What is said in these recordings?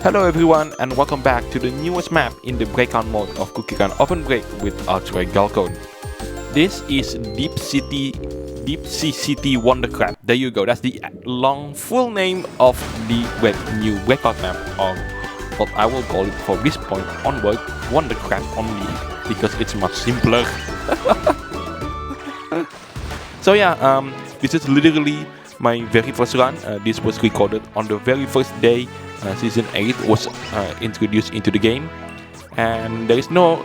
Hello everyone and welcome back to the newest map in the breakout mode of CookieRunOvenBreak with Ultra Galcone. This is DeepSeaCityWandercrab. There you go, that's the long full name of the new breakout map, or what I will call it for this point onward, Wandercrab only, because it's much simpler. So yeah, this is literally my very first run. This was recorded on the very first day Season 8 was introduced into the game, and there is no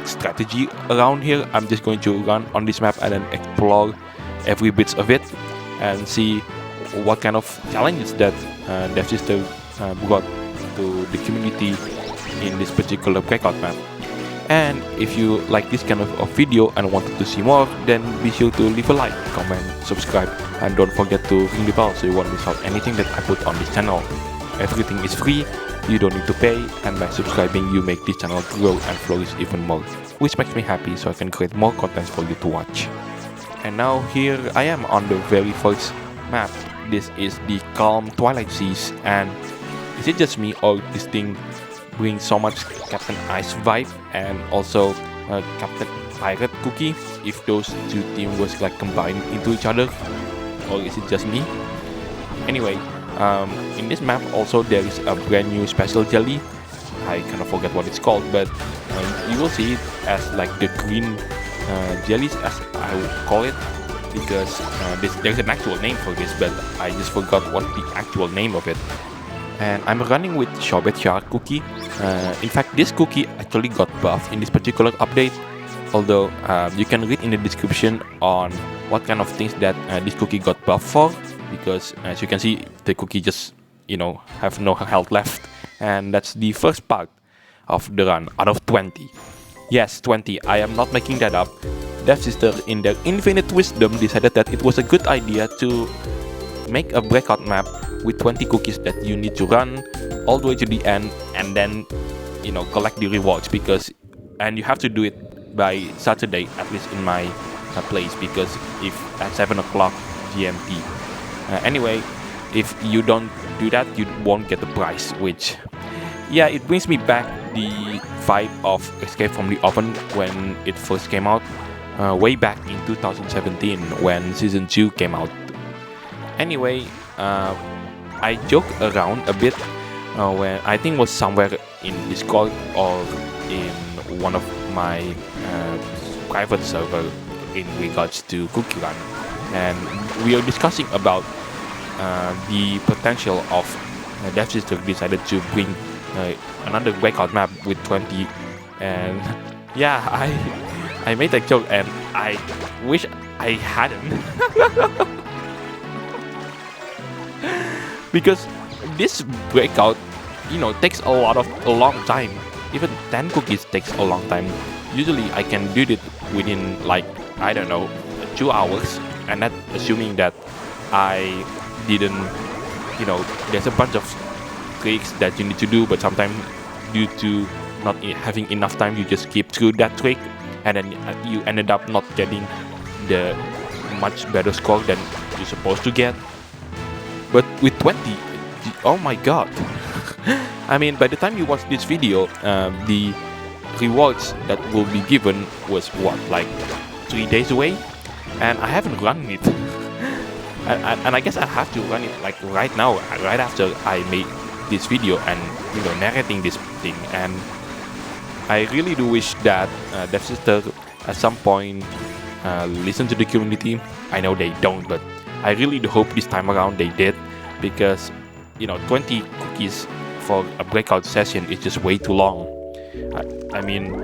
strategy around here. I'm just going to run on this map and then explore every bit of it and see what kind of challenges that Devsisters brought to the community in this particular breakout map. And if you like this kind of video and wanted to see more, then be sure to leave a like, comment, subscribe, and don't forget to ring the bell so you won't miss out anything that I put on this channel. Everything is free, you don't need to pay, and by subscribing you make this channel grow and flourish even more, which makes me happy so I can create more content for you to watch. And now here I am on the very first map. This is the calm twilight seas, and is it just me or this thing brings so much Captain Ice vibe and also Captain Pirate Cookie, if those two teams was combined into each other, or is it just me? Anyway, in this map also there is a brand new special jelly. I kind of forget what it's called, but you will see it as the green jellies, as I would call it, because there's an actual name for this, but I just forgot what the actual name of it. And I'm running with Sorbet Shark Cookie. In fact, this cookie actually got buffed in this particular update, although you can read in the description on what kind of things that this cookie got buffed for, because as you can see, the cookie just, have no health left. And that's the first part of the run out of 20. Yes, 20, I am not making that up. Devsisters, in their infinite wisdom, decided that it was a good idea to make a breakout map with 20 cookies that you need to run all the way to the end and then, collect the rewards, and you have to do it by Saturday, at least in my place, because if at 7 o'clock GMT. Anyway, if you don't do that, you won't get the prize, which, yeah, it brings me back the vibe of Escape from the Oven when it first came out, way back in 2017 when Season 2 came out. Anyway, I joke around a bit when I think was somewhere in Discord or in one of my private server in regards to CookieRun, and we are discussing about the potential of Devsisters decided to bring another breakout map with 20, and yeah, I made that joke and I wish I hadn't. Because this breakout, takes a long time. Even 10 cookies takes a long time. Usually I can do it within 2 hours, and that assuming that I didn't, there's a bunch of tricks that you need to do, but sometimes due to not having enough time, you just skip through that trick, and then you ended up not getting the much better score than you're supposed to get. But with 20, oh my god. I mean, by the time you watch this video, the rewards that will be given was 3 days away, and I haven't run it. and I guess I have to run it right now, right after I made this video and narrating this thing. And I really do wish that Devsisters at some point listen to the community. I know they don't, but I really do hope this time around they did, because 20 cookies for a breakout session is just way too long. I mean,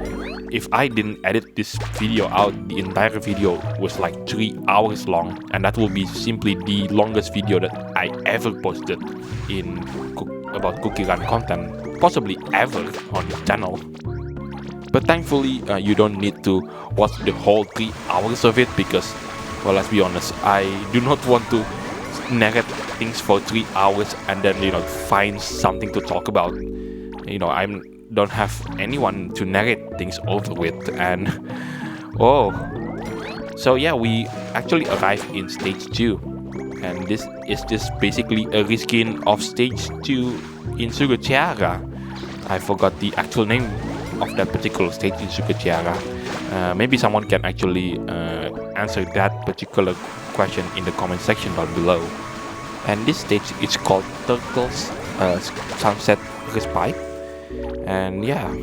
if I didn't edit this video out, the entire video was 3 hours long, and that will be simply the longest video that I ever posted about CookieRun content, possibly ever on this channel. But thankfully, you don't need to watch the whole 3 hours of it, because, well, let's be honest, I do not want to narrate things for 3 hours and then find something to talk about. I don't have anyone to narrate things over with, and so yeah, we actually arrived in stage 2, and this is just basically a reskin of stage 2 in Sugar Tiara. I forgot the actual name of that particular stage in Sugar Tiara. Maybe someone can actually answer that particular question in the comment section down below. And this stage is called Turtle's Sunset Respite. And yeah,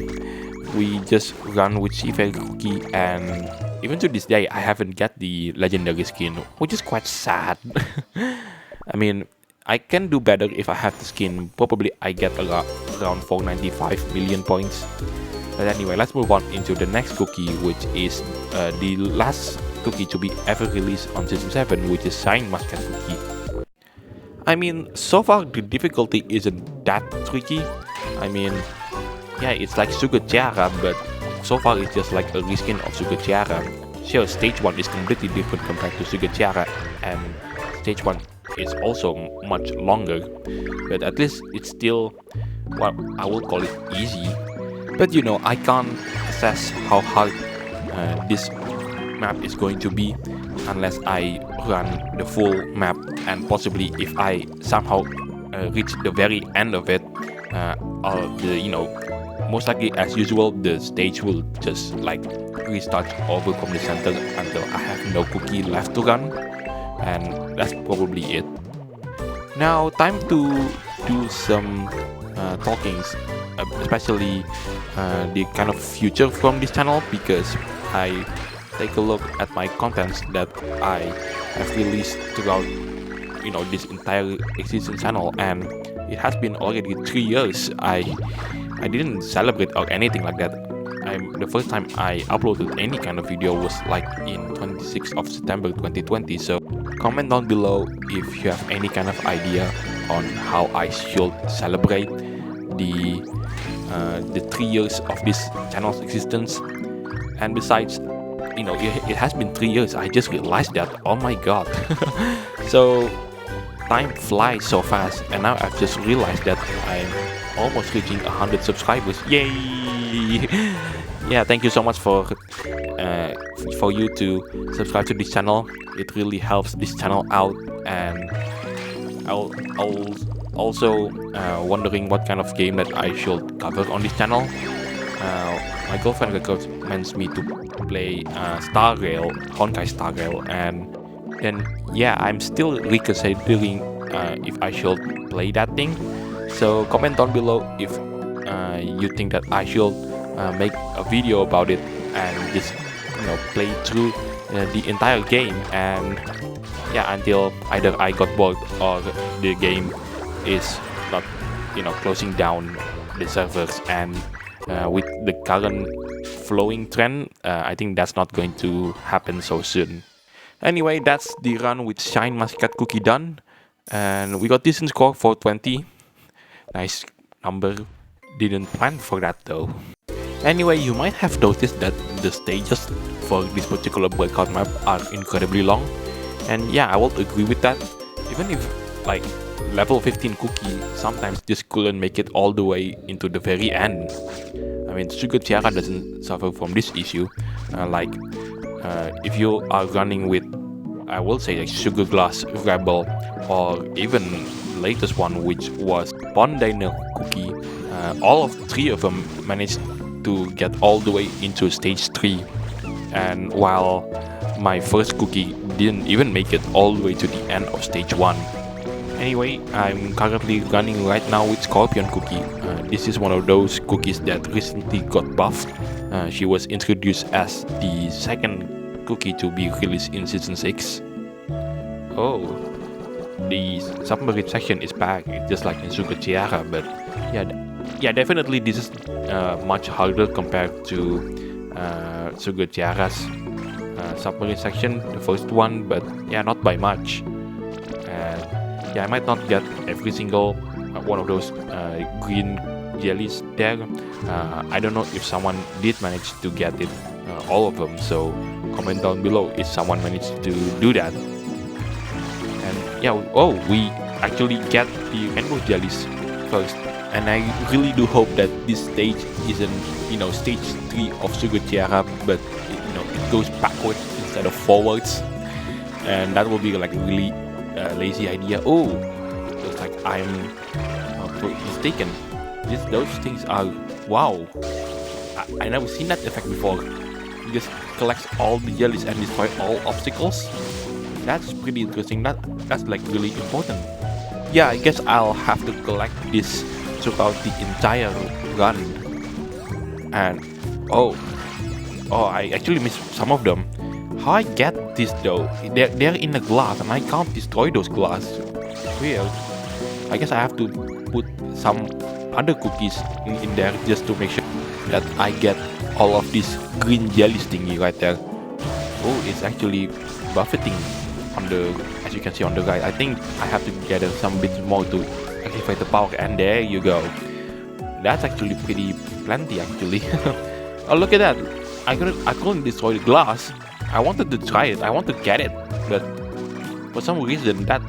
we just run with Sea-Fairy Cookie, and even to this day I haven't got the legendary skin, which is quite sad. I mean, I can do better if I have the skin. Probably I get around 495 million points. But anyway, let's move on into the next cookie, which is the last cookie to be ever released on Season 7, which is Shine Muscat Cookie. I mean, so far the difficulty isn't that tricky. I mean, yeah, it's like Sugar Tiara, but so far it's just like a reskin of Sugar Tiara. Sure, stage 1 is completely different compared to Sugar Tiara, and stage 1 is also much longer, but at least it's still what I will call it easy. But you know, I can't assess how hard this map is going to be unless I run the full map, and possibly if I somehow reach the very end of it, most likely as usual the stage will just like restart over from the center until I have no cookie left to run, and that's probably it. Now time to do some talkings, especially the kind of future from this channel, because I take a look at my contents that I have released throughout this entire existing channel, and it has been already 3 years. I didn't celebrate or anything like that. The first time I uploaded any kind of video was like in 26th of September 2020. So comment down below if you have any kind of idea on how I should celebrate the 3 years of this channel's existence. And besides, it has been 3 years. I just realized that. Oh my god. So time flies so fast, and now I've just realized that I'm almost reaching 100 subscribers. Yay! Yeah, thank you so much for you to subscribe to this channel. It really helps this channel out, and I'll also wondering what kind of game that I should cover on this channel. My girlfriend recommends me to play Star Rail, Honkai Star Rail, and then yeah, I'm still reconsidering if I should play that thing. So comment down below if you think that I should make a video about it and just play through the entire game, and yeah, until either I got bored or the game is not closing down the servers. And with the current flowing trend, I think that's not going to happen so soon. Anyway, that's the run with Shine Muscat Cookie done, and we got decent score for 20. Nice number. Didn't plan for that though. Anyway, you might have noticed that the stages for this particular breakout map are incredibly long, and yeah, I will agree with that. Even if like level 15 cookie sometimes just couldn't make it all the way into the very end. I mean, Sugar Tiara doesn't suffer from this issue. If you are running with, I will say, like Sugar Glass Rebel, or even latest one, which was Dino Cookie, all of 3 of them managed to get all the way into stage 3, and while my first cookie didn't even make it all the way to the end of stage 1. Anyway, I'm currently running right now with Scorpion Cookie. This is one of those cookies that recently got buffed. She was introduced as the second cookie to be released in Season 6. Oh, the submarine section is back, just like in Sugar Tiara, but yeah, definitely this is much harder compared to Sugar Tiara's submarine section, the first one, but yeah, not by much. Yeah, I might not get every single one of those green jellies there. I don't know if someone did manage to get it, all of them, so comment down below if someone managed to do that. And yeah, we actually get the rainbow jellies first, and I really do hope that this stage isn't stage 3 of Sugar Tiara, but it goes backwards instead of forwards, and that will be like really lazy idea. Oh, looks like I'm mistaken. Those things are wow. I never seen that effect before. It just collects all the jellies and destroy all obstacles. That's pretty interesting. That's like really important. Yeah, I guess I'll have to collect this throughout the entire run. And oh, I actually missed some of them. How I get this though? They're in the glass and I can't destroy those glass. Weird. I guess I have to put some other cookies in there just to make sure that I get all of this green jelly thingy right there. Oh, it's actually buffeting on the, as you can see on the right. I think I have to gather some bits more to activate the power, and there you go. That's actually pretty plenty actually. Oh, look at that. I couldn't destroy the glass. I wanted to try it. I want to get it, but for some reason that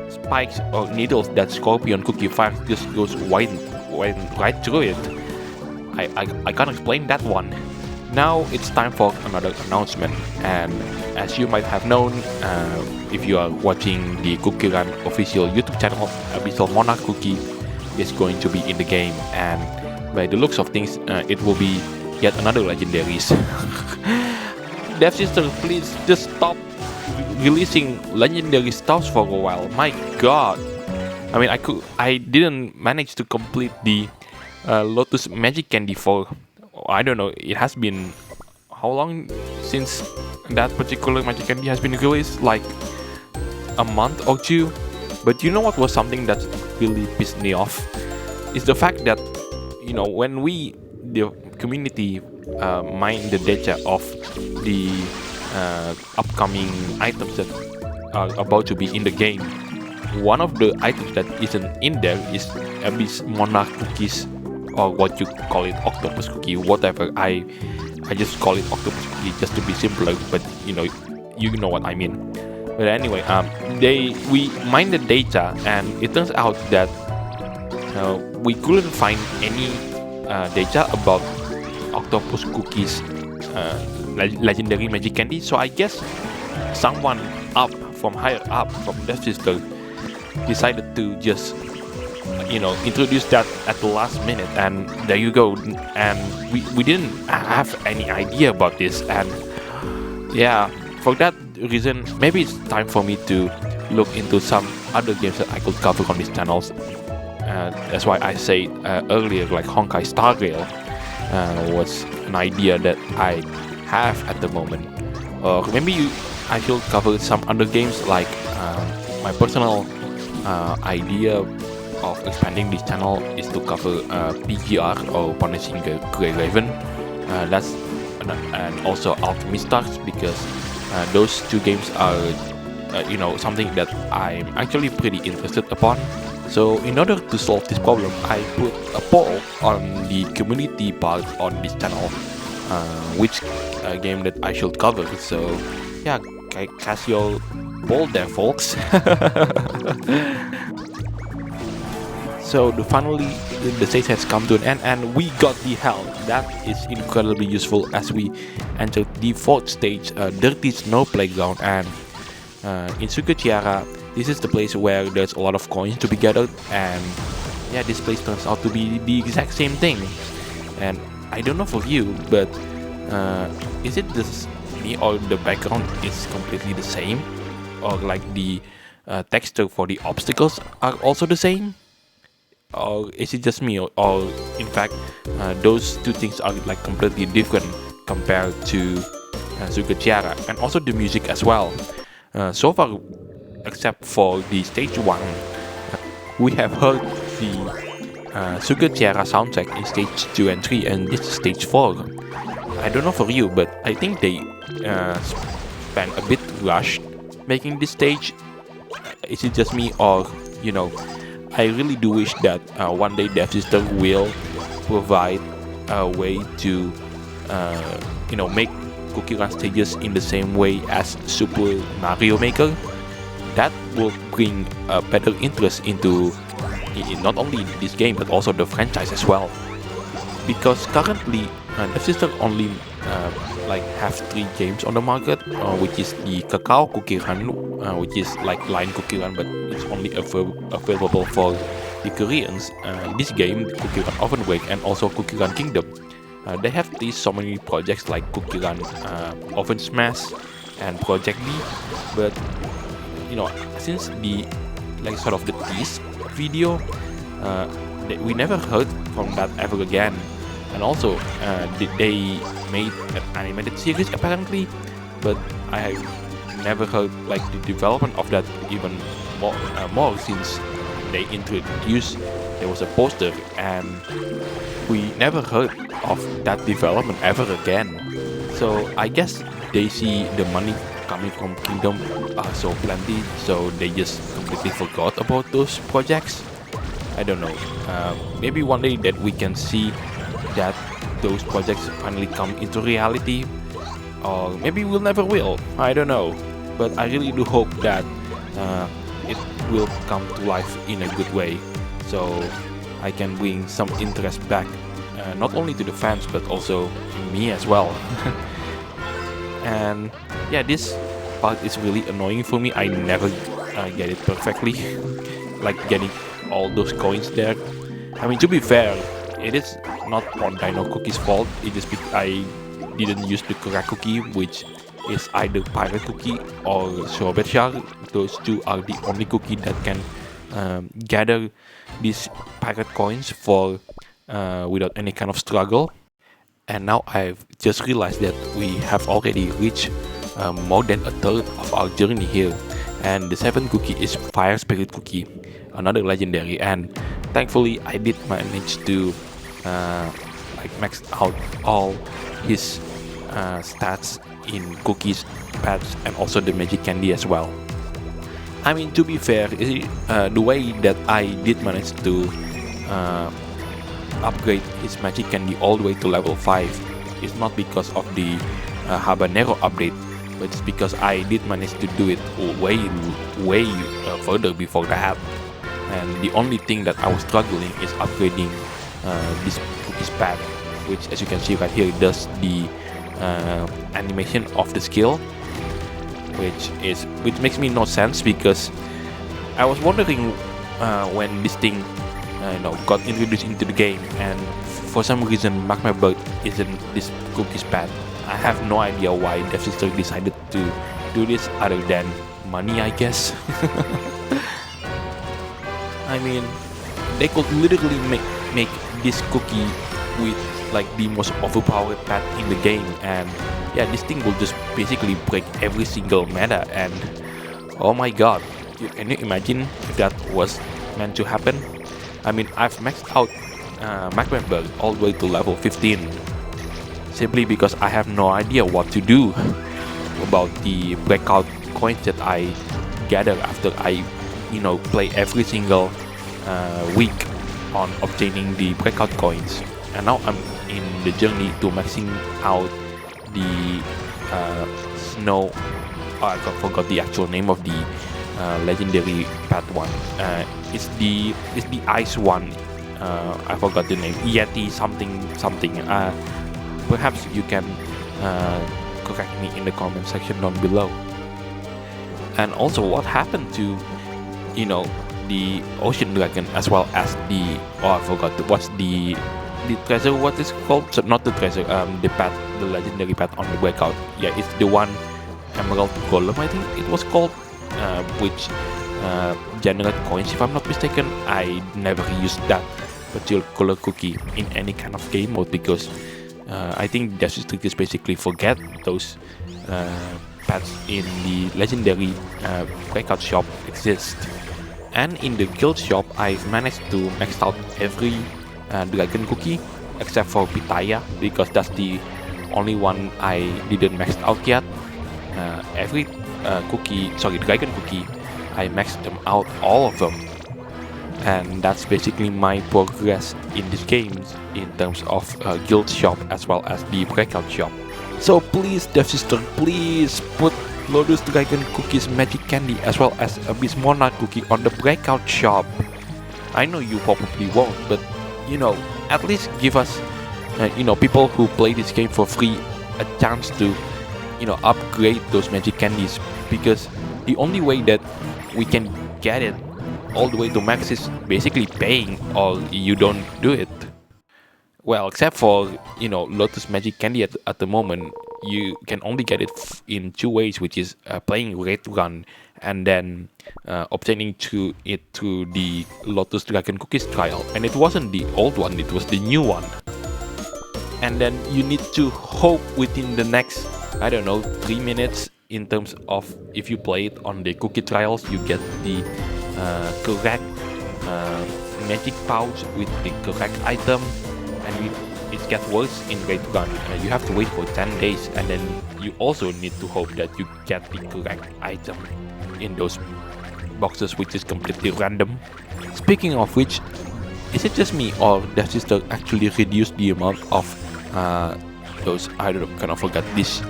spikes or needles that Scorpion Cookie fires just goes right through it. I can't explain that one. Now it's time for another announcement, and as you might have known, if you are watching the CookieRun official YouTube channel, Abyssal Monarch Cookie is going to be in the game, and by the looks of things, it will be yet another legendaries. Devsisters, please just stop releasing legendary stuffs for a while. My God, I mean, I didn't manage to complete the Lotus Magic Candy for, I don't know, it has been how long since that particular Magic Candy has been released? Like a month or two. But you know what was something that really pissed me off? Is the fact that, you know, when we, the community, mine the data of the upcoming items that are about to be in the game, one of the items that isn't in there is Abyss Monarch Cookies, or what you call it, Octopus Cookie, whatever. I just call it Octopus Cookie just to be simpler, but you know what I mean. But anyway, we mined the data, and it turns out that we couldn't find any data about Octopus Cookies legendary magic candy. So I guess someone higher up from Devsisters decided to just introduce that at the last minute, and there you go. And we didn't have any idea about this, and yeah, for that reason, maybe it's time for me to look into some other games that I could cover on these channels. That's why I said earlier, like Honkai Star Rail was an idea that I have at the moment. Or maybe I should cover some other games, like my personal idea of expanding this channel is to cover PGR, or Punishing the Grey Raven. And also Alchemist Stars, because those two games are something that I'm actually pretty interested upon. So in order to solve this problem, I put a poll on the community part on this channel, which game that I should cover. So yeah, cast your poll there, folks. So finally, the stage has come to an end, and we got the health. That is incredibly useful as we enter the fourth stage, Dirty Snow Playground. And in Sugar Tiara, this is the place where there's a lot of coins to be gathered, and yeah, this place turns out to be the exact same thing. And I don't know for you, but is it just me, or the background is completely the same, or like the texture for the obstacles are also the same? Or is it just me, or in fact those two things are like completely different compared to Sugar Tiara, and also the music as well. So far, except for the stage 1, we have heard the Sugar Tiara soundtrack in stage 2 and 3, and this is stage 4. I don't know for you, but I think they spent a bit rushed making this stage. Is it just me, or I really do wish that one day Devsisters will provide a way to make CookieRun stages in the same way as Super Mario Maker. That will bring a better interest into not only this game but also the franchise as well. Because currently Devsisters only have 3 games on the market, which is the CookieRun, which is like Line CookieRun, but it's only available for the Koreans, in this game, CookieRunOvenBreak and also CookieRun Kingdom, they have these so many projects like CookieRun Oven Smash and Project B, but since the sort of the tease video, we never heard from that ever again. And also, they made an animated series apparently, but I have never heard the development of that even more since they introduced. There was a poster, and we never heard of that development ever again. So I guess they see the money coming from Kingdom so plenty, so they just completely forgot about those projects. I don't know. Maybe one day that we can see that those projects finally come into reality, or maybe we'll never will. I don't know. But I really do hope that it will come to life in a good way, so I can bring some interest back, not only to the fans but also me as well. And yeah, this part is really annoying for me. I never get it perfectly, like getting all those coins there. I mean, to be fair, it is not on Dino Cookie's fault. It is because I didn't use the correct cookie, which is either Pirate Cookie or Sorbet Shark. Those two are the only cookie that can gather these pirate coins for without any kind of struggle. And now I've just realized that we have already reached more than a third of our journey here, and the 7th cookie is Fire Spirit Cookie, another legendary, and thankfully I did manage to max out all his stats in cookies, pets, and also the magic candy as well. I mean, to be fair, the way that I did manage to upgrade his magic candy all the way to level 5 is not because of the habanero update, but it's because I did manage to do it way further before that. And the only thing that I was struggling is upgrading this cookies pad, which, as you can see right here, does the animation of the skill, which makes me no sense, because I was wondering when this thing got introduced into the game, and for some reason Mark My Bird isn't this cookies pad. I have no idea why Devsisters decided to do this other than money, I guess. I mean, they could literally make this cookie with the most overpowered pet in the game, and yeah, this thing will just basically break every single meta. And oh my god, can you imagine if that was meant to happen? I mean, I've maxed out Magmember all the way to level 15 simply because I have no idea what to do about the breakout coins that I gather after I play every single week on obtaining the breakout coins. And now I'm in the journey to maxing out the snow. I forgot the actual name of the legendary pet one. It's the ice one. I forgot the name. Yeti something. Perhaps you can correct me in the comment section down below. And also, what happened to the ocean dragon, as well as the I forgot what's the treasure, what is it called? So not the treasure, the pet, the legendary pet on the breakout. Yeah, it's the one emerald golem, I think it was called, which generate coins, if I'm not mistaken. I never used that particular cookie in any kind of game mode because I think Devsisters basically forget those pets in the legendary breakout shop exist. And in the guild shop, I've managed to max out every dragon cookie except for Pitaya, because that's the only one I didn't max out yet. Every dragon cookie, I maxed them out, all of them. And that's basically my progress in this game in terms of guild shop as well as the breakout shop. So please, Devsisters, please put Lotus Dragon Cookie's magic candy as well as Abyss Monarch Cookie on the breakout shop. I know you probably won't, but at least give us people who play this game for free a chance to upgrade those magic candies, because the only way that we can get it all the way to max is basically paying or you don't do it. Well, except for, you know, Lotus Magic Candy at the moment, you can only get it in 2 ways, which is playing Red Run and then obtaining it through the Lotus Dragon Cookies trial. And it wasn't the old one, it was the new one. And then you need to hope within the next, I don't know, 3 minutes in terms of if you play it on the cookie trials, you get the correct magic pouch with the correct item. And it gets worse in Red Run. You have to wait for 10 days, and then you also need to hope that you get the correct item in those boxes, which is completely random. Speaking of which, is it just me or Devsisters actually reduce the amount of those, I don't know, kind of forgot, this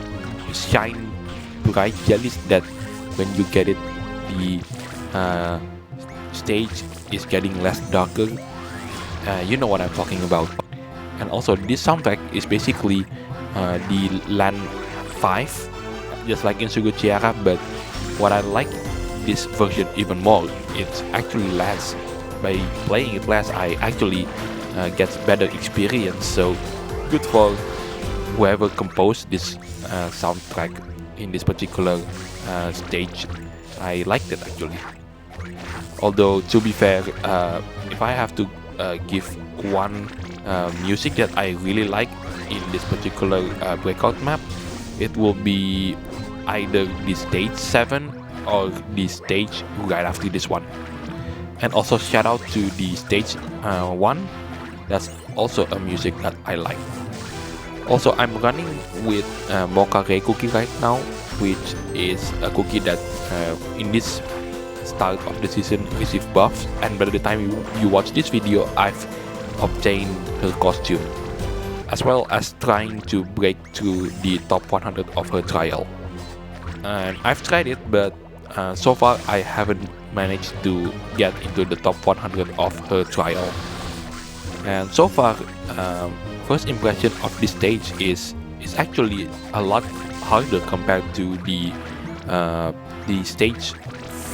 shine bright jellies that when you get it, the stage is getting less darker. You know what I'm talking about. And also this soundtrack is basically the Land 5, just like in Sugar Tiara, but what I like this version even more, it's actually less. By playing it less, I actually get better experience, so good for whoever composed this soundtrack in this particular stage. I liked it actually. Although to be fair, if I have to give one music that I really like in this particular breakout map, it will be either the stage 7 or the stage right after this one. And also shout out to the stage 1, that's also a music that I like. Also, I'm running with Mocha Ray Cookie right now, which is a cookie that in this start of the season received buffs, and by the time you watch this video, I've obtained her costume, as well as trying to break through the top 100 of her trial. And I've tried it, but so far I haven't managed to get into the top 100 of her trial. And so far, first impression of this stage is actually a lot harder compared to the stage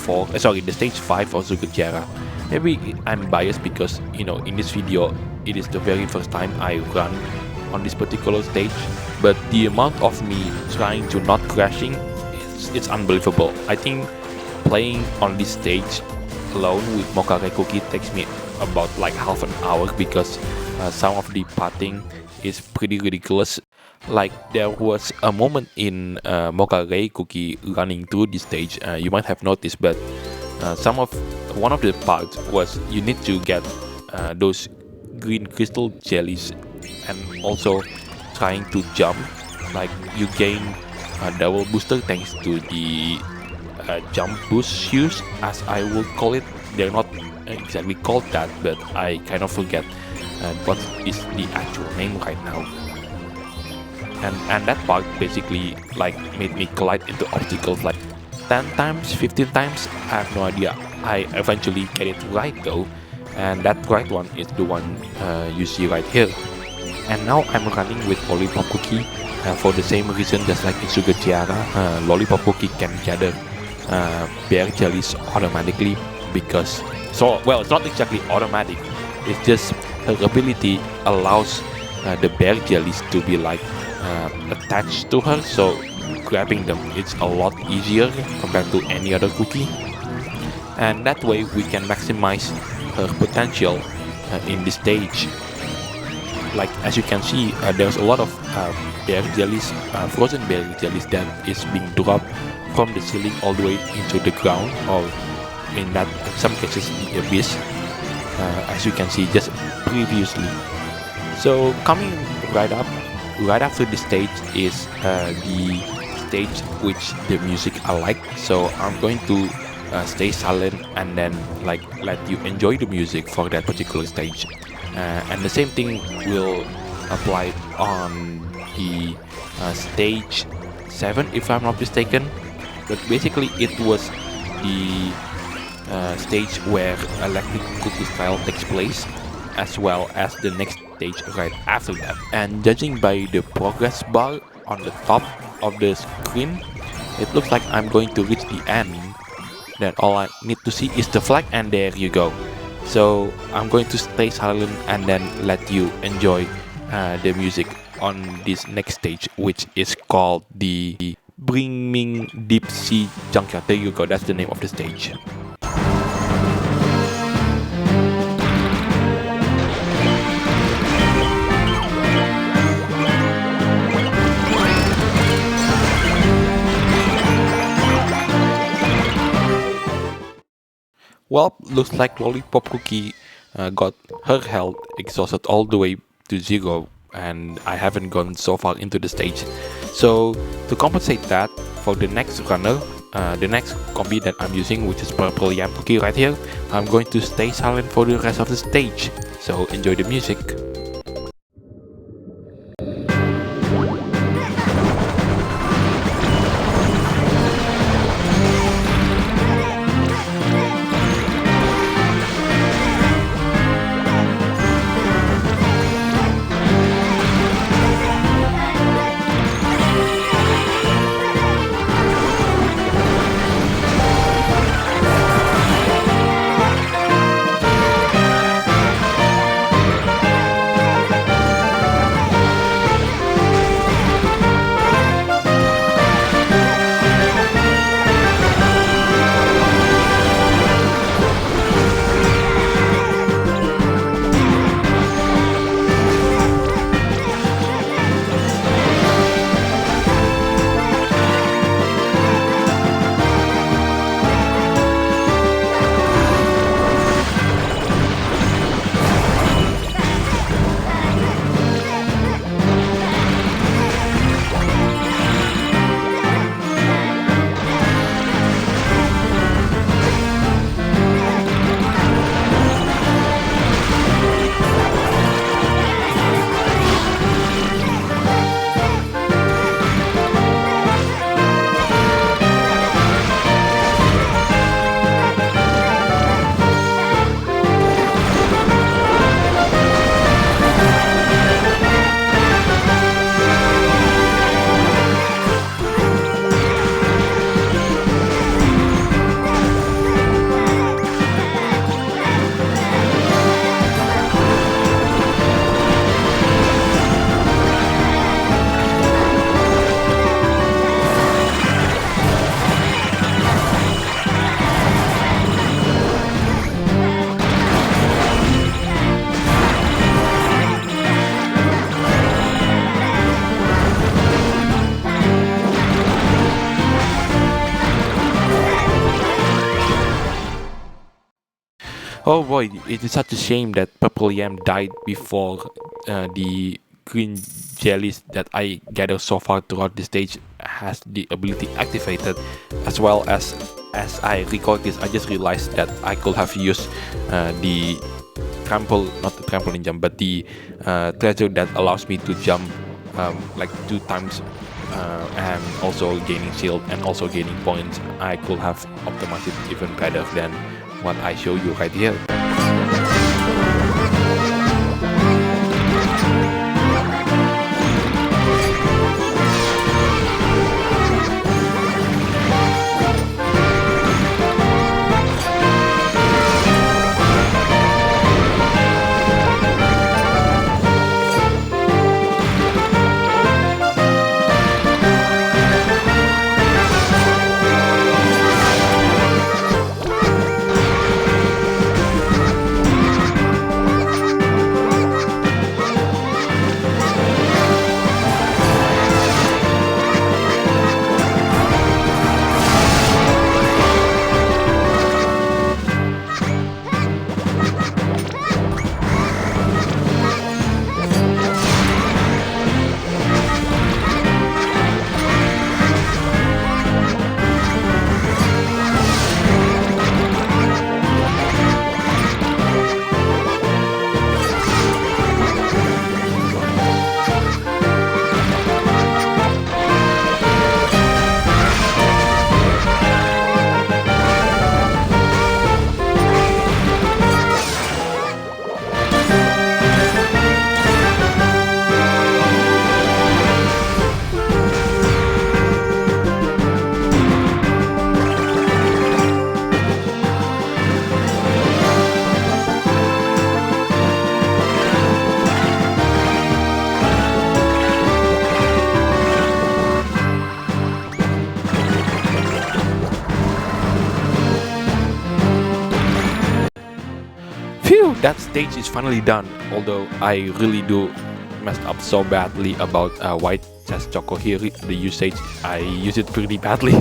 4, the stage 5 of Sugar Tiara. Maybe I'm biased because, you know, in this video it is the very first time I run on this particular stage, but the amount of me trying to not crashing, it's unbelievable. I think playing on this stage alone with Mocha Ray Cookie takes me about like half an hour because some of the pathing is pretty ridiculous. Like there was a moment in Mocha Ray Cookie running through this stage, you might have noticed, but one of the parts was you need to get those green crystal jellies, and also trying to jump, like you gain a double booster thanks to the jump boost shoes, as I would call it. They're not exactly called that, but I kind of forget what is the actual name right now. And that part basically like made me collide into obstacles like 10 times, 15 times, I have no idea. I eventually get it right though, and that right one is the one you see right here. And now I'm running with Lollipop Cookie for the same reason, just like in Sugar Tiara. Lollipop Cookie can gather bear jellies automatically because, well, it's not exactly automatic, it's just her ability allows the bear jellies to be like attached to her, so grabbing them it's a lot easier compared to any other cookie, and that way we can maximize her potential in this stage. Like as you can see, there's a lot of bear jellies, frozen bear jellies that is being dropped from the ceiling all the way into the ground, or in some cases the abyss, as you can see just previously. So coming right after the stage is the stage which the music I like, so I'm going to stay silent and then like let you enjoy the music for that particular stage. And the same thing will apply on the stage 7 if I'm not mistaken, but basically it was the stage where electric cookie style takes place, as well as the next stage right after that. And judging by the progress bar on the top of the screen, it looks like I'm going to reach the end then all I need to see is the flag, and there you go. So I'm going to stay silent and then let you enjoy the music on this next stage, which is called the Brimming Deep Sea Junkyard. There you go, that's the name of the stage. Well, looks like Lollipop Cookie got her health exhausted all the way to 0, and I haven't gone so far into the stage. So to compensate that, for the next runner, the next combi that I'm using, which is purple Yam Cookie right here, I'm going to stay silent for the rest of the stage. So enjoy the music. Oh boy, it is such a shame that Purple Yam died before the green jellies that I gathered so far throughout the stage has the ability activated. As well as I record this, I just realized that I could have used the not the trampoline jump, but the treasure that allows me to jump like 2 times and also gaining shield and also gaining points. I could have optimized it even better than what I show you right here. Phew, that stage is finally done. Although I really do messed up so badly about white chest choco here. The usage, I use it pretty badly.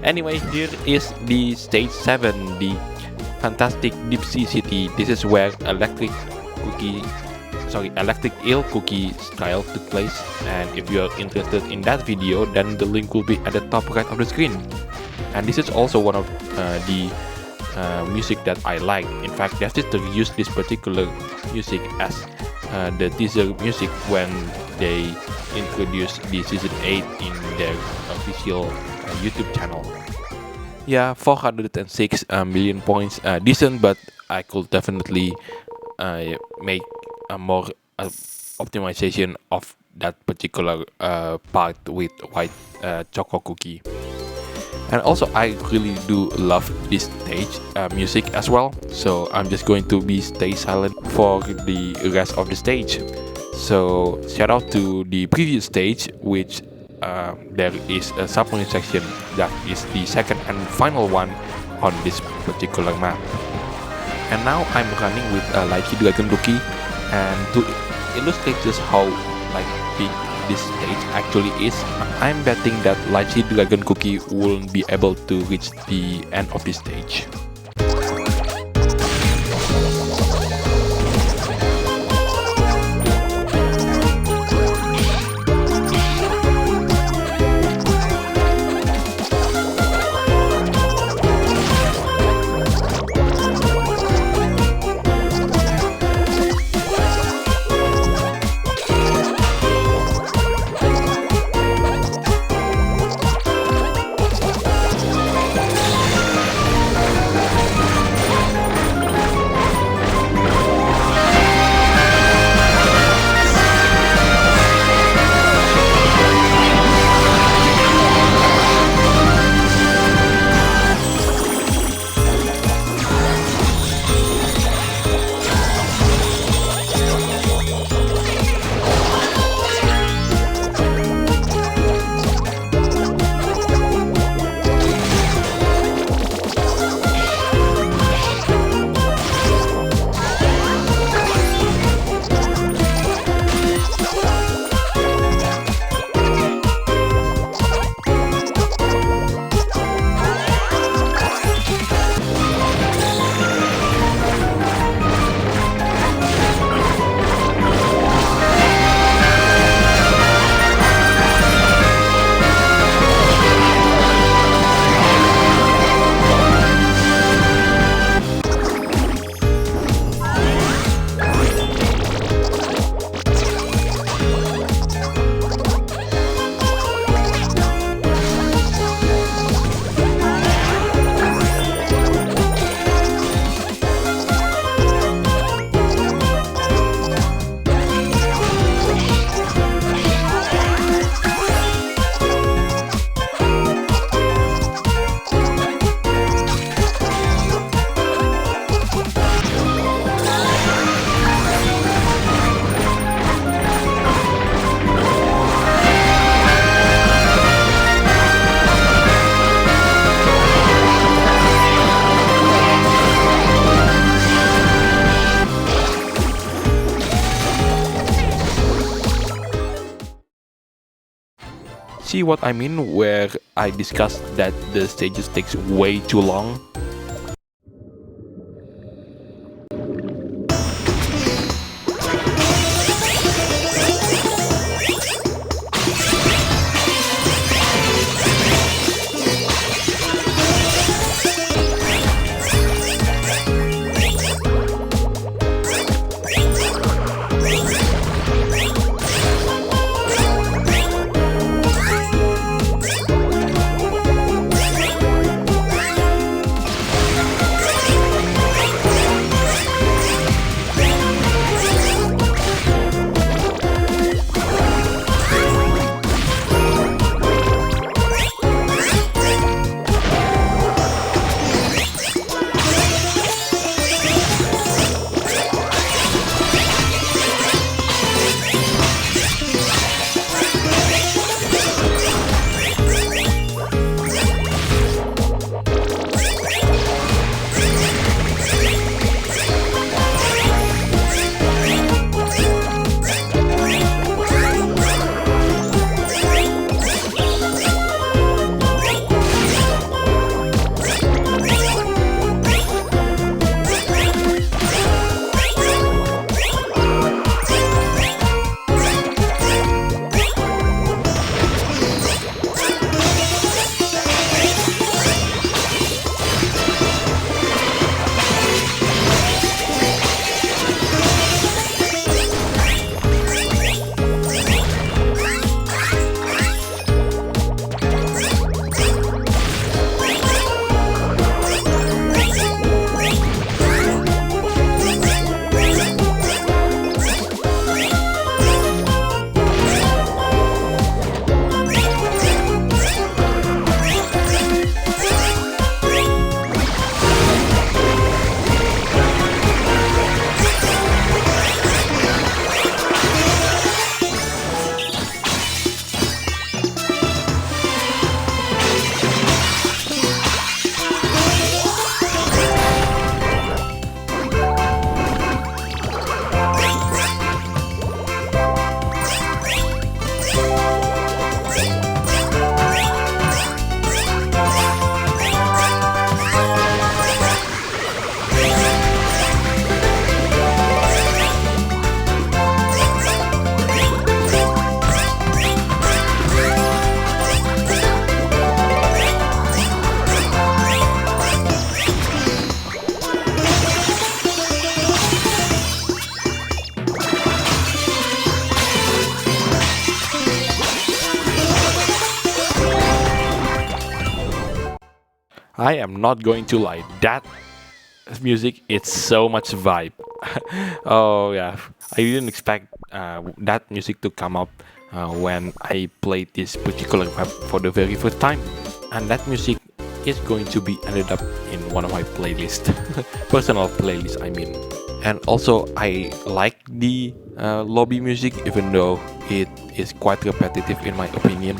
Anyway, here is the stage 7, the fantastic Deep Sea City. This is where electric eel cookie trial took place. And if you are interested in that video, then the link will be at the top right of the screen. And this is also one of the music that I like. In fact, Devsisters used this particular music as the teaser music when they introduced the season 8 in their official YouTube channel. Yeah, 406 million points, decent, but I could definitely make a more optimization of that particular part with white choco cookie. And also, I really do love this stage music as well. So I'm just going to stay silent for the rest of the stage. So shout out to the previous stage, which there is a submarine section that is the second and final one on this particular map. And now I'm running with a Lychee Dragon Cookie, and to illustrate just how big this stage actually is, I'm betting that Lychee Dragon Cookie won't be able to reach the end of this stage. See what I mean where I discussed that the stages takes way too long? I am not going to lie, that music, it's so much vibe. Oh yeah, I didn't expect that music to come up when I played this particular map for the very first time, and that music is going to be ended up in one of my playlists, personal playlists I mean. And also I like the lobby music, even though it is quite repetitive in my opinion.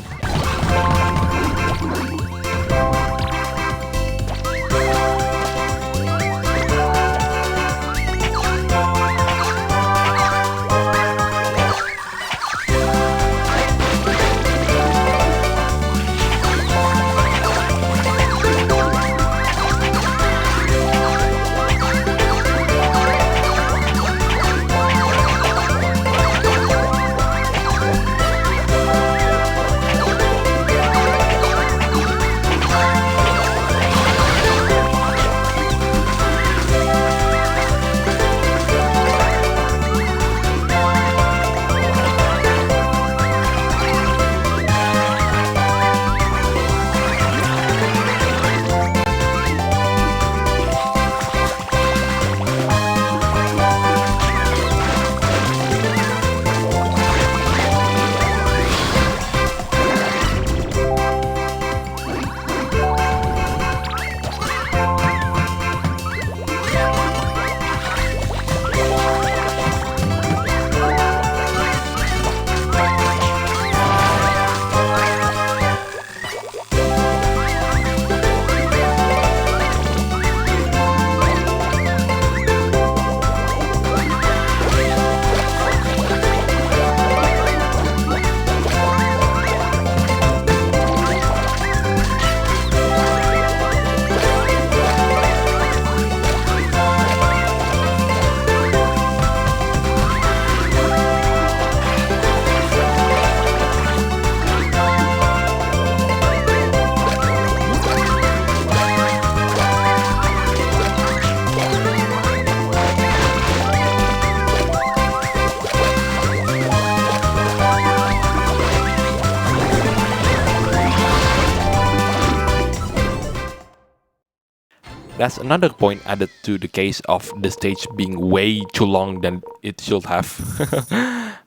That's another point added to the case of the stage being way too long than it should have.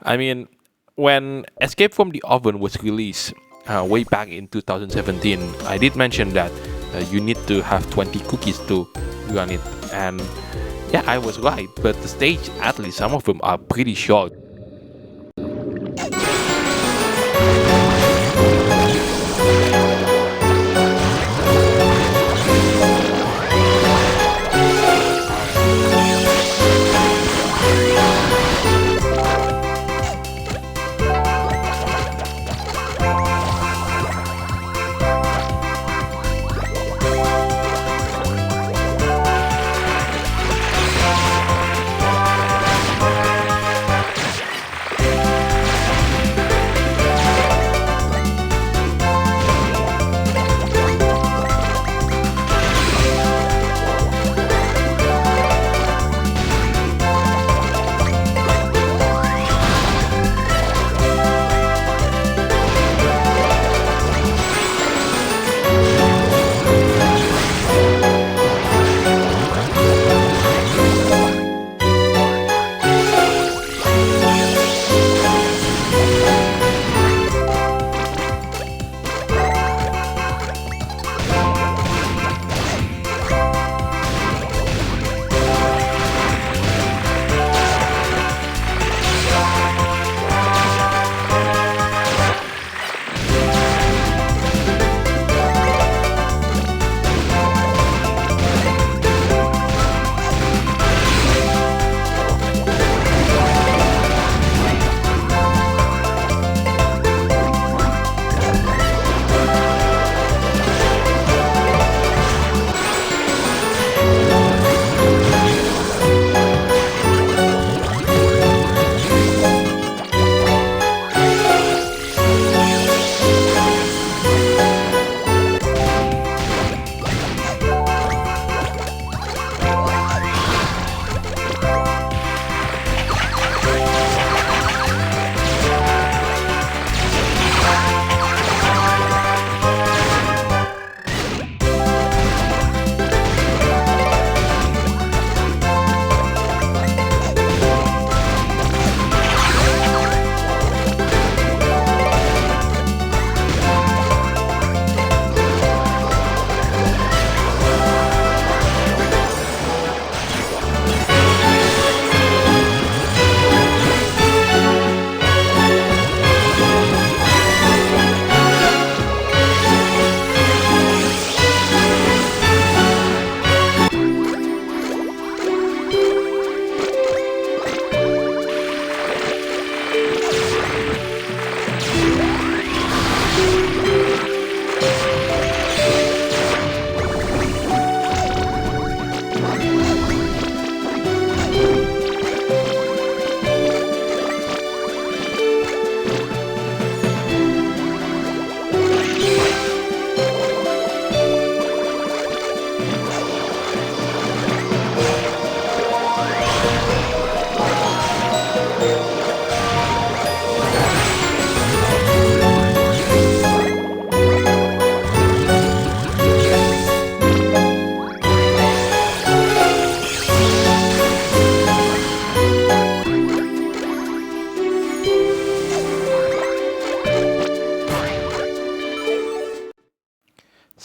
I mean, when Escape from the Oven was released way back in 2017, I did mention that you need to have 20 cookies to run it, and yeah, I was right, but the stage, at least some of them are pretty short.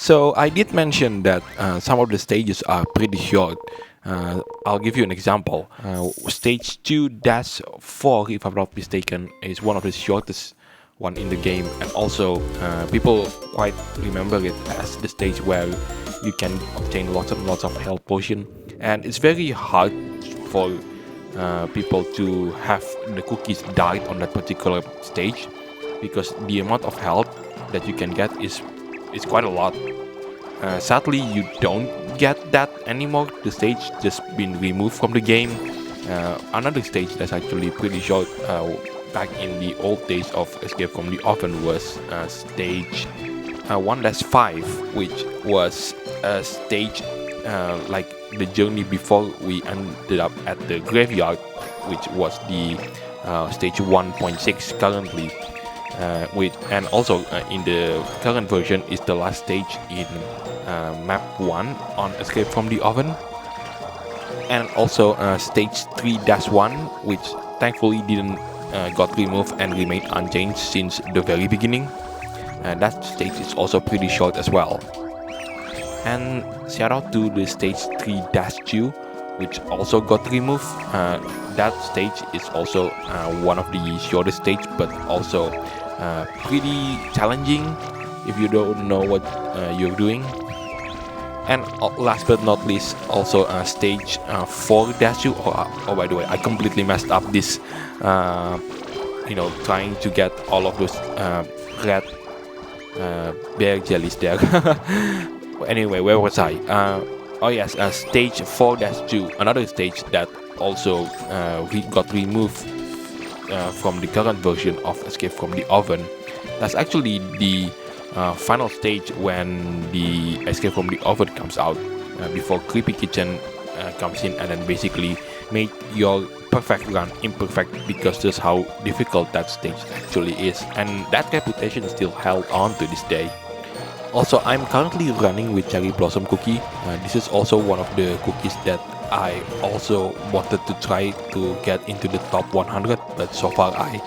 So I did mention that some of the stages are pretty short. I'll give you an example. Stage 2-4, if I'm not mistaken, is one of the shortest one in the game, and also people quite remember it as the stage where you can obtain lots and lots of health potion, and it's very hard for people to have the cookies died on that particular stage, because the amount of health that you can get is quite a lot. Sadly, you don't get that anymore. The stage just been removed from the game. Another stage that's actually pretty short back in the old days of Escape from the Oven was stage 1-5, which was a stage like the journey before we ended up at the graveyard, which was the stage 1.6 currently. And also in the current version is the last stage in map 1 on Escape from the Oven, and also stage 3-1, which thankfully didn't got removed and remained unchanged since the very beginning. That stage is also pretty short as well. And shout out to the stage 3-2, which also got removed. That stage is also one of the shortest stage, but also pretty challenging if you don't know what you're doing. And last but not least, also stage 4-2. Oh, by the way, I completely messed up this. Trying to get all of those red bear jellies there. Anyway, where was I? Oh yes, stage 4-2, another stage that also got removed from the current version of Escape from the Oven. That's actually the final stage when the Escape from the Oven comes out, before Creepy Kitchen comes in and then basically make your perfect run imperfect, because that's how difficult that stage actually is, and that reputation is still held on to this day. Also, I'm currently running with Cherry Blossom Cookie. This is also one of the cookies that I also wanted to try to get into the top 100, but so far I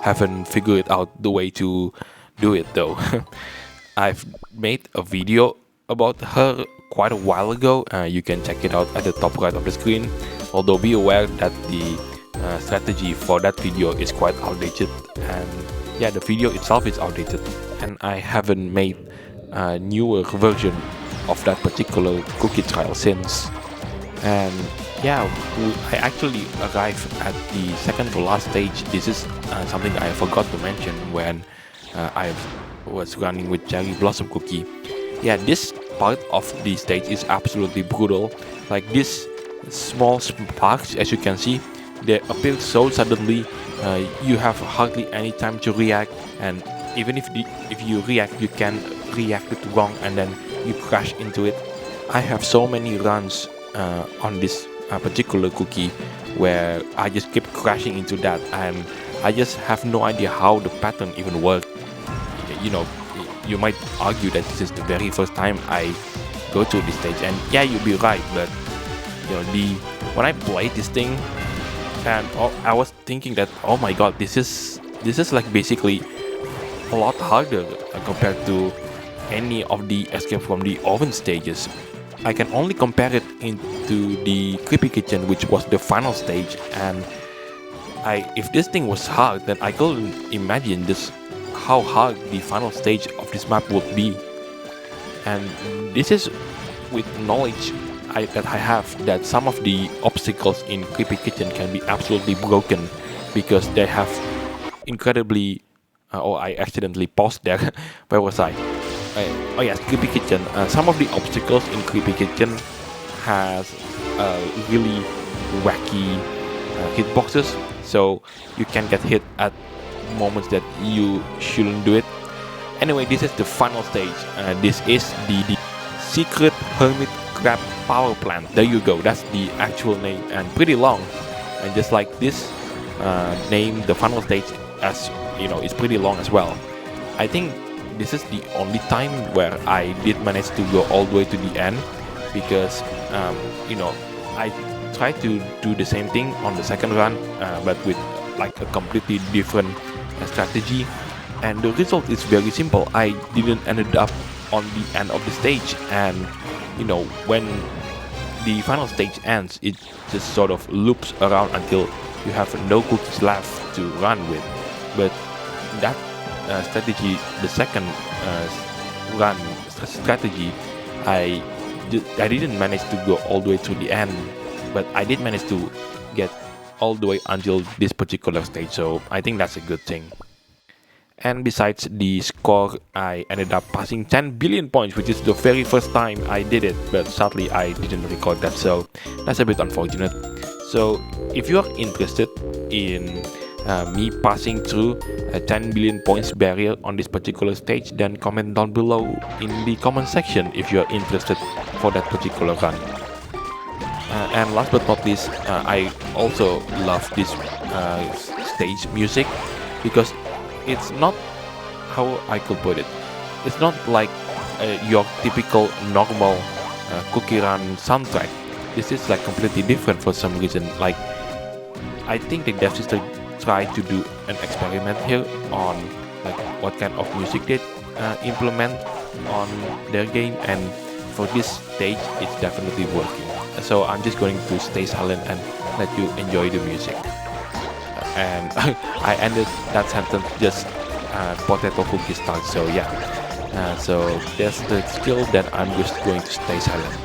haven't figured out the way to do it though. I've made a video about her quite a while ago. You can check it out at the top right of the screen. Although be aware that the strategy for that video is quite outdated, and yeah, the video itself is outdated, and I haven't made a newer version of that particular cookie trial since. And yeah, I actually arrived at the second to last stage. This is something I forgot to mention when I was running with Cherry Blossom Cookie. Yeah, this part of the stage is absolutely brutal. Like this small sparks, as you can see, they appear so suddenly. You have hardly any time to react, and even if you react, you can react it wrong and then you crash into it. I have so many runs on this particular cookie where I just keep crashing into that, and I just have no idea how the pattern even works. You might argue that this is the very first time I go to this stage, and yeah, you'll be right, but when I played this thing, and I was thinking that, oh my god, this is like basically a lot harder compared to any of the Escape from the Oven stages. I can only compare it into the Creepy Kitchen, which was the final stage, and if this thing was hard, then I couldn't imagine just how hard the final stage of this map would be. And this is with knowledge that I have that some of the obstacles in Creepy Kitchen can be absolutely broken, because they have incredibly I accidentally paused there. Where was I? Oh yes, Creepy Kitchen. Some of the obstacles in Creepy Kitchen has really wacky hitboxes, so you can get hit at moments that you shouldn't do it. Anyway, this is the final stage. This is the Secret Hermit Crab Power Plant. There you go, that's the actual name, and pretty long. And just like this name, the final stage, as you know, is pretty long as well. I think this is the only time where I did manage to go all the way to the end, because I tried to do the same thing on the second run, but with like a completely different strategy, and the result is very simple. I didn't ended up on the end of the stage, and you know, when the final stage ends, it just sort of loops around until you have no cookies left to run with. But that strategy, the second run strategy, I didn't manage to go all the way to the end, but I did manage to get all the way until this particular stage, so I think that's a good thing. And besides the score, I ended up passing 10 billion points, which is the very first time I did it, but sadly I didn't record that, so that's a bit unfortunate. So if you are interested in me passing through a 10 billion points barrier on this particular stage, then comment down below in the comment section if you are interested for that particular run. And last but not least, I also love this stage music, because it's not, how I could put it, it's not like your typical normal CookieRun soundtrack. This is like completely different for some reason. Like, I think the Devsisters tried to do an experiment here on like what kind of music they implement on their game, and for this stage it's definitely working. So I'm just going to stay silent and let you enjoy the music. And I ended that sentence just potato cookie style, so yeah. So that's the skill that I'm just going to stay silent.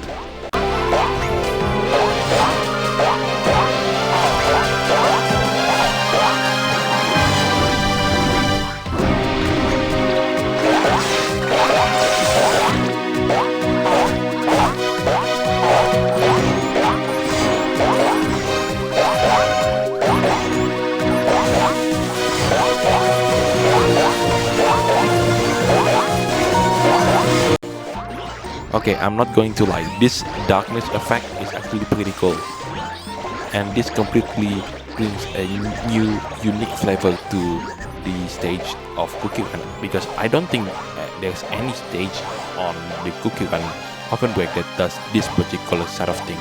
Okay, I'm not going to lie, this darkness effect is actually pretty cool, and this completely brings a new, unique flavor to the stage of CookieRun, because I don't think there's any stage on the CookieRun OvenBreak that does this particular sort of thing.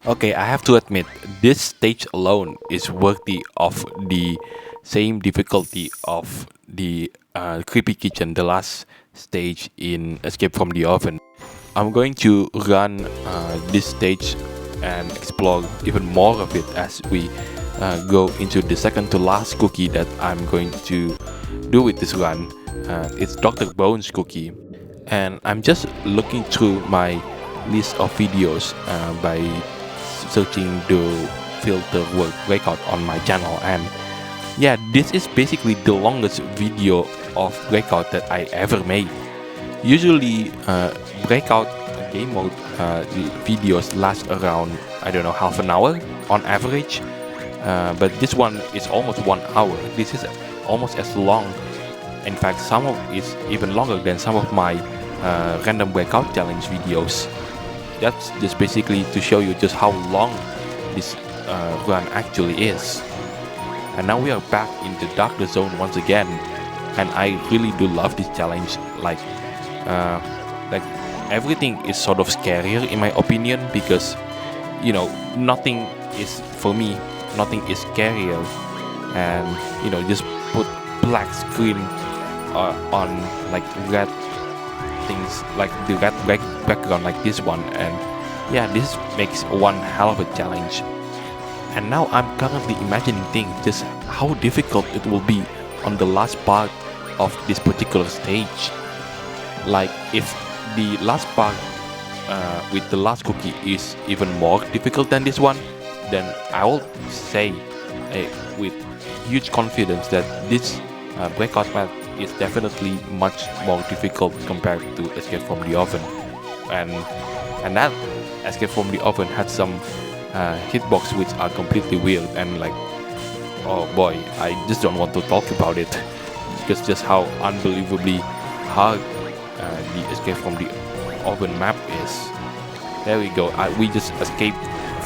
Okay, I have to admit, this stage alone is worthy of the same difficulty of the Creepy Kitchen, the last stage in Escape from the Oven. I'm going to run this stage and explore even more of it as we go into the second to last cookie that I'm going to do with this run. It's Dr. Bones Cookie, and I'm just looking through my list of videos by searching the filter word breakout on my channel, and yeah, this is basically the longest video of breakout that I ever made. Usually breakout game mode videos last around, I don't know, half an hour on average, but this one is almost 1 hour. This is almost as long, in fact some of it's even longer than some of my random breakout challenge videos. That's just basically to show you just how long this run actually is. And now we are back in the darker zone once again, and I really do love this challenge. Like everything is sort of scarier in my opinion, because you know, nothing is, for me, nothing is scarier, and you know, just put black screen on like red things, like the red background like this one, and yeah, this makes one hell of a challenge. And now I'm currently imagining things, just how difficult it will be on the last part of this particular stage. Like if the last part with the last cookie is even more difficult than this one, then I will say with huge confidence that this breakout path is definitely much more difficult compared to Escape from the Oven, and that Escape from the Oven had some hitbox which are completely weird, and like, oh boy, I just don't want to talk about it, because just how unbelievably hard the escape from the oven map is. There we go. We just escaped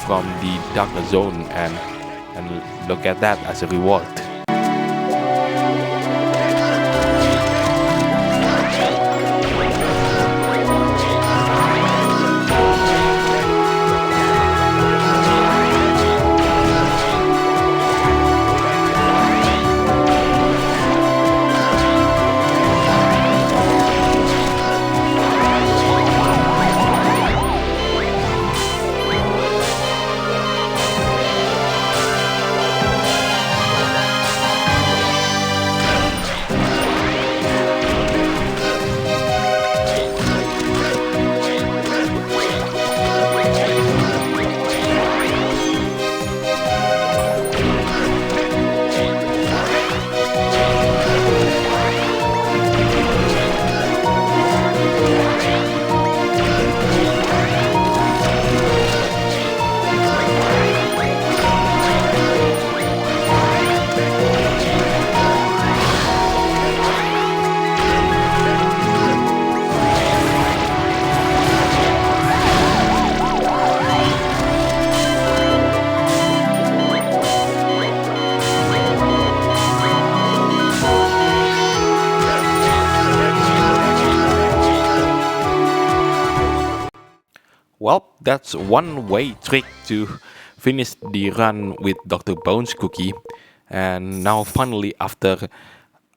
from the darker zone, and look at that as a reward. Well, that's one way trick to finish the run with Dr. Bones Cookie. And now finally, after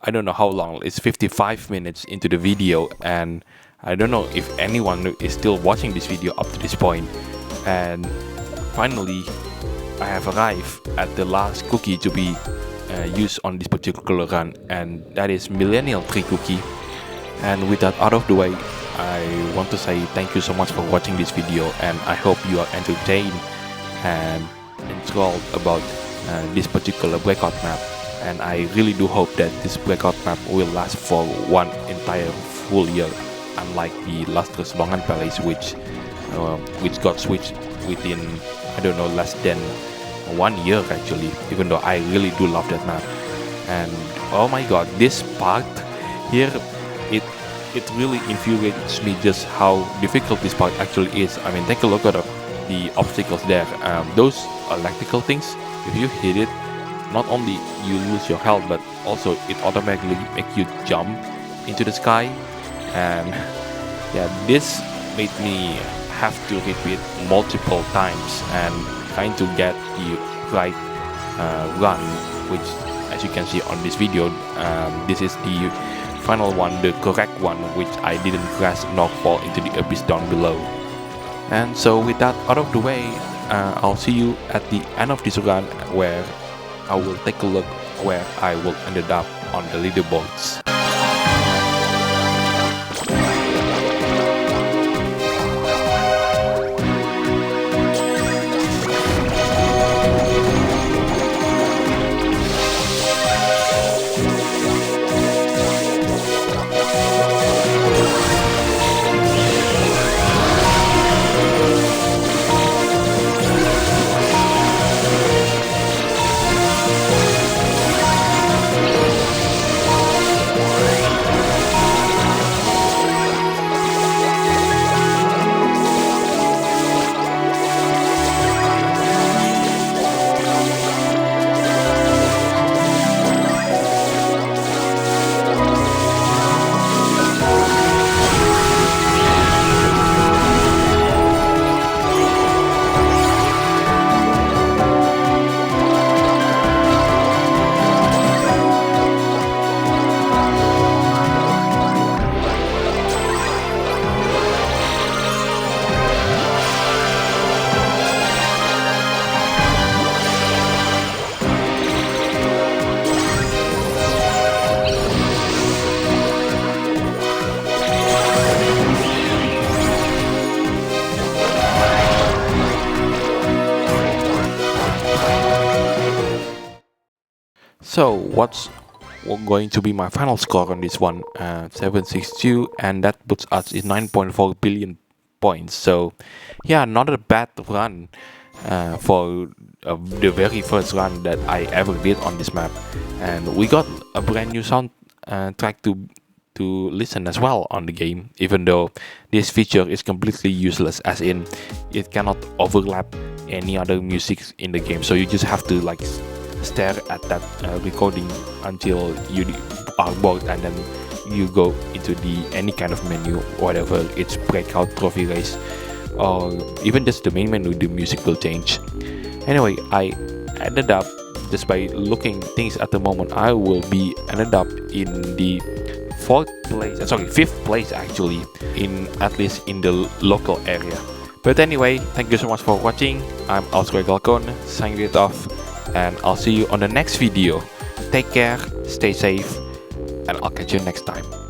I don't know how long, it's 55 minutes into the video, and I don't know if anyone is still watching this video up to this point. And finally, I have arrived at the last cookie to be used on this particular run, and that is Millennial Tree Cookie. And with that out of the way, I want to say thank you so much for watching this video, and I hope you are entertained and enthralled about this particular breakout map. And I really do hope that this breakout map will last for one entire full year, unlike the lustrous Longan Palace, which got switched within, I don't know, less than 1 year actually, even though I really do love that map. And oh my god, this part here, it really infuriates me just how difficult this part actually is. I mean, take a look at the obstacles there. Those electrical things, if you hit it, not only you lose your health, but also it automatically makes you jump into the sky. And yeah, this made me have to repeat multiple times and trying to get the right run, which, as you can see on this video, this is the final one, the correct one, which I didn't crash nor fall into the abyss down below. And so with that out of the way, I'll see you at the end of this run, where I will take a look where I will ended up on the leaderboards. So what's going to be my final score on this one? 762, and that puts us in 9.4 billion points. So yeah, not a bad run for the very first run that I ever did on this map. And we got a brand new sound track to to listen as well on the game, even though this feature is completely useless, as in it cannot overlap any other music in the game. So you just have to like stare at that recording until you are bored, and then you go into the any kind of menu, whatever it's breakout, trophy race, or even just the main menu. The music will change. Anyway, I ended up, just by looking things at the moment, I will be ended up in the 5th place actually, in at least in the local area. But anyway, thank you so much for watching. I'm Galcon, signing it off, and I'll see you on the next video. Take care, stay safe, and I'll catch you next time.